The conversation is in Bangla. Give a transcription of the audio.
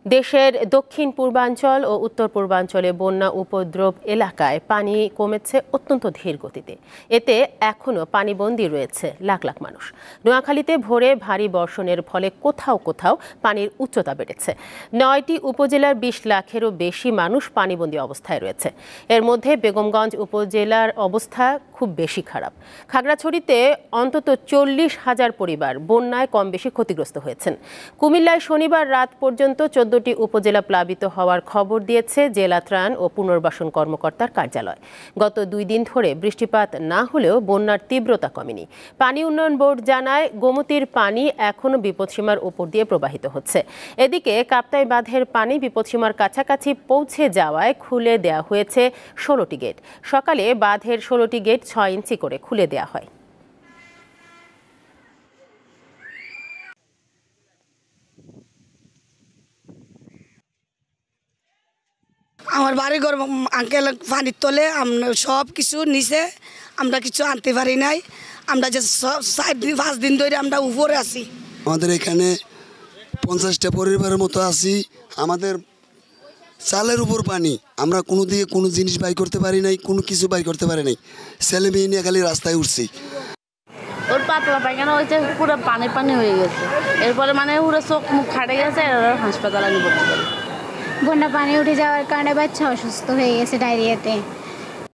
দেশের দক্ষিণ পূর্বাঞ্চল ও উত্তর পূর্বাঞ্চলে বন্যা উপদ্রব এলাকায় পানি কমেছে অত্যন্ত ধীর গতিতে। এতে এখনও পানিবন্দী রয়েছে লাখ লাখ মানুষ। নোয়াখালীতে ভোরে ভারী বর্ষণের ফলে কোথাও কোথাও পানির উচ্চতা বেড়েছে। 9টি উপজেলার 20 লাখেরও বেশি মানুষ পানিবন্দী অবস্থায় রয়েছে। এর মধ্যে বেগমগঞ্জ উপজেলার অবস্থা খুব বেশি খারাপ। খাগড়াছড়িতে অন্তত 40,000 পরিবার বন্যায় কম বেশি ক্ষতিগ্রস্ত হয়েছেন। কুমিল্লায় শনিবার রাত পর্যন্ত 14টি উপজেলা প্লাবিত হওয়ার খবর দিয়েছে জেলা ত্রাণ ও পুনর্বাসন কর্মকর্তার কার্যালয়। গত 2 দিন ধরে বৃষ্টিপাত না হলেও বন্যার তীব্রতা কমেনি। পানি উন্নয়ন বোর্ড জানায়, গোমতীর পানি এখনও বিপদসীমার উপর দিয়ে প্রবাহিত হচ্ছে। এদিকে কাপ্তাই বাঁধের পানি বিপদসীমার কাছাকাছি পৌঁছে যাওয়ায় খুলে দেওয়া হয়েছে 16টি গেট। সকালে বাঁধের 16টি গেট 6 ইঞ্চি করে খুলে দেওয়া হয়। আমার বাড়িঘর আঙ্কেল পানির তলে, সব কিছু নিচে, আমরা কিছু আনতে পারি নাই। আমরা যে 4-5 দিন ধরে আমরা উপরে আছি। আমাদের এখানে 50টা পরিবারের মতো আছি। আমাদের চালের উপর পানি, আমরা কোনো দিকে কোনো জিনিস বাই করতে পারি নাই, কোনো কিছু বাই করতে পারি নাই। ছেলে মেয়ে নিয়ে খালি রাস্তায় উঠছি। ওর পাতলা পায়খানা হয়েছে, পুরো পানি পানি হয়ে গেছে। এরপরে মানে পুরো চোখ মুখ ফাটে গেছে, হাসপাতালে নিয়ে ভর্তি করে। বন্যা পানি উঠে যাওয়ার কারণে বাচ্চা অসুস্থ হয়ে গেছে ডায়রিয়াতে।